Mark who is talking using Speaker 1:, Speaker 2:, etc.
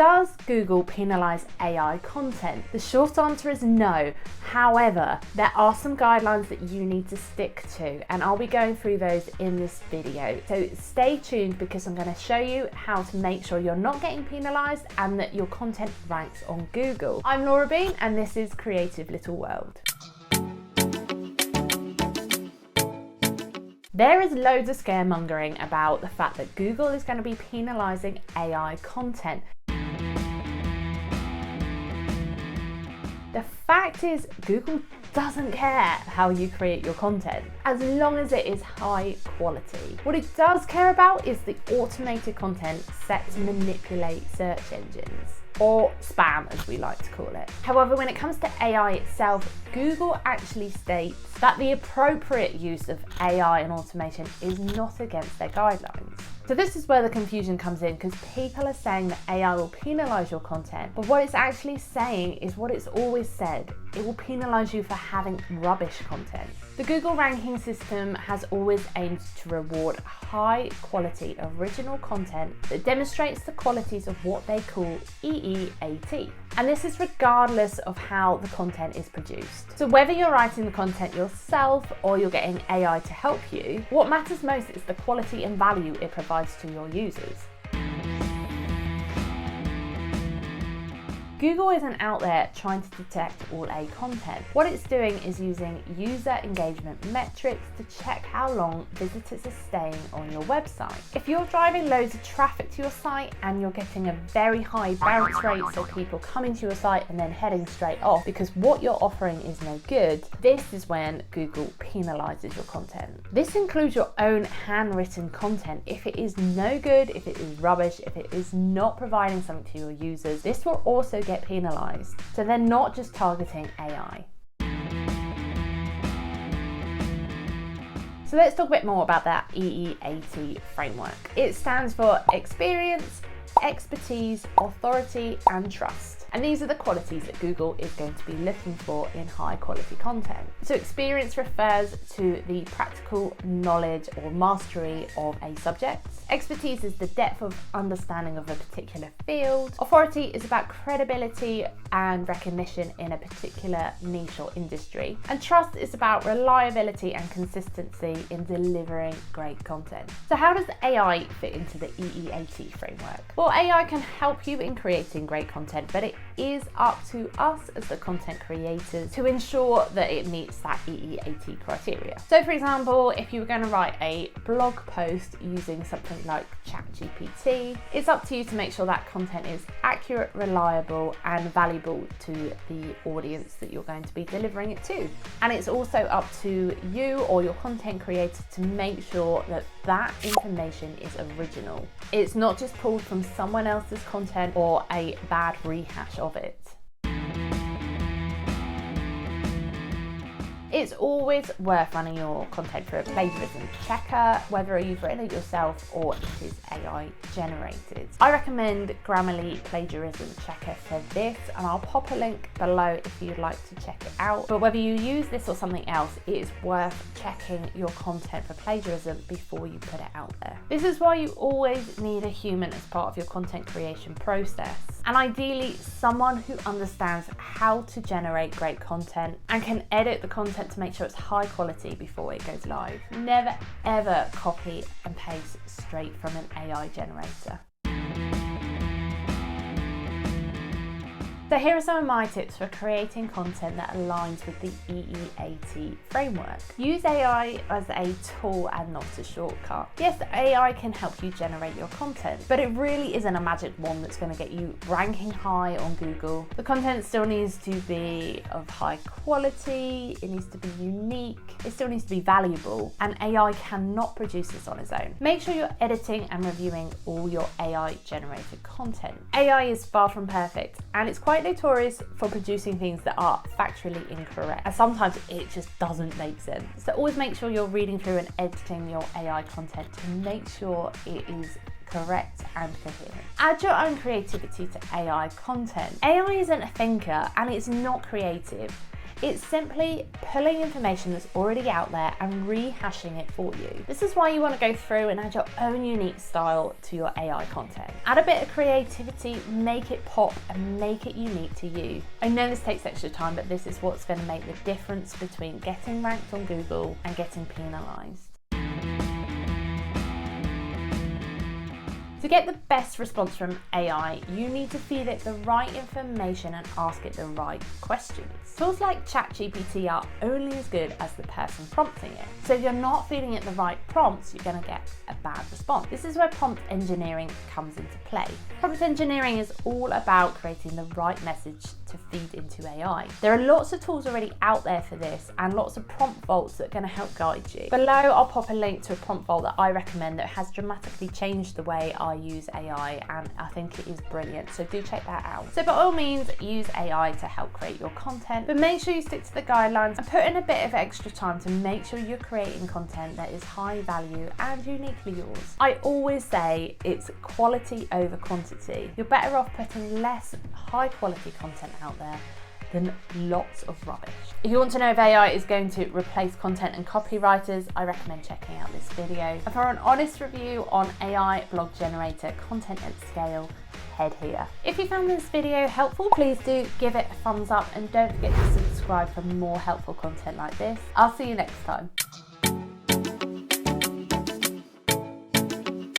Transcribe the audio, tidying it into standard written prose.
Speaker 1: Does Google penalize AI content? The short answer is no. However, there are some guidelines that you need to stick to, and I'll be going through those in this video. So stay tuned because I'm going to show you how to make sure you're not getting penalized and that your content ranks on Google. I'm Laura Bean and this is Creative Little World. There is loads of scaremongering about the fact that Google is going to be penalizing AI content. The fact is, Google doesn't care how you create your content, as long as it is high quality. What it does care about is the automated content set to manipulate search engines, or spam as we like to call it. However, when it comes to AI itself, Google actually states that the appropriate use of AI and automation is not against their guidelines. So this is where the confusion comes in, because people are saying that AI will penalize your content, but what it's actually saying is what it's always said: it will penalize you for having rubbish content. The Google ranking system has always aimed to reward high quality original content that demonstrates the qualities of what they call EEAT. And this is regardless of how the content is produced. So whether you're writing the content yourself or you're getting AI to help you, what matters most is the quality and value it provides to your users. Google isn't out there trying to detect all A content. What it's doing is using user engagement metrics to check how long visitors are staying on your website. If you're driving loads of traffic to your site and you're getting a very high bounce rate, so people coming to your site and then heading straight off because what you're offering is no good, this is when Google penalizes your content. This includes your own handwritten content. If it is no good, if it is rubbish, if it is not providing something to your users, this will also get penalized. So they're not just targeting AI. So let's talk a bit more about that EEAT framework. It stands for experience, expertise, authority, and trust. And these are the qualities that Google is going to be looking for in high quality content. So experience refers to the practical knowledge or mastery of a subject. Expertise is the depth of understanding of a particular field. Authority is about credibility and recognition in a particular niche or industry. And trust is about reliability and consistency in delivering great content. So how does AI fit into the EEAT framework? Well, AI can help you in creating great content, but it is up to us as the content creators to ensure that it meets that EEAT criteria. So for example, if you were going to write a blog post using something like ChatGPT, it's up to you to make sure that content is accurate, reliable, and valuable to the audience that you're going to be delivering it to. And it's also up to you or your content creator to make sure that that information is original. It's not just pulled from someone else's content or a bad rehash of it. It's always worth running your content through a plagiarism checker, whether you've written it yourself or it is AI generated. I recommend Grammarly Plagiarism Checker for this, and I'll pop a link below if you'd like to check it out. But whether you use this or something else, it is worth checking your content for plagiarism before you put it out there. This is why you always need a human as part of your content creation process, and ideally someone who understands how to generate great content and can edit the content to make sure it's high quality before it goes live. Never ever copy and paste straight from an AI generator. So here are some of my tips for creating content that aligns with the EEAT framework. Use AI as a tool and not a shortcut. Yes, AI can help you generate your content, but it really isn't a magic wand that's going to get you ranking high on Google. The content still needs to be of high quality, it needs to be unique, it still needs to be valuable, and AI cannot produce this on its own. Make sure you're editing and reviewing all your AI generated content. AI is far from perfect, and it's quite notorious for producing things that are factually incorrect, and sometimes it just doesn't make sense. So always make sure you're reading through and editing your AI content to make sure it is correct and coherent. Add your own creativity to AI content. AI isn't a thinker and it's not creative. It's simply pulling information that's already out there and rehashing it for you. This is why you want to go through and add your own unique style to your AI content. Add a bit of creativity, make it pop and make it unique to you. I know this takes extra time, but this is what's going to make the difference between getting ranked on Google and getting penalised. To get the best response from AI, you need to feed it the right information and ask it the right questions. Tools like ChatGPT are only as good as the person prompting it. So if you're not feeding it the right prompts, you're going to get a bad response. This is where prompt engineering comes into play. Prompt engineering is all about creating the right message to feed into AI. There are lots of tools already out there for this and lots of prompt vaults that are going to help guide you. Below, I'll pop a link to a prompt vault that I recommend that has dramatically changed the way I use AI, and I think it is brilliant, so do check that out. So by all means, use AI to help create your content, but make sure you stick to the guidelines and put in a bit of extra time to make sure you're creating content that is high value and uniquely yours. I always say it's quality over quantity. You're better off putting less high quality content out there than lots of rubbish. If you want to know if AI is going to replace content and copywriters, I recommend checking out this video. And for an honest review on AI blog generator content at scale, head here. If you found this video helpful, please do give it a thumbs up and don't forget to subscribe for more helpful content like this. I'll see you next time.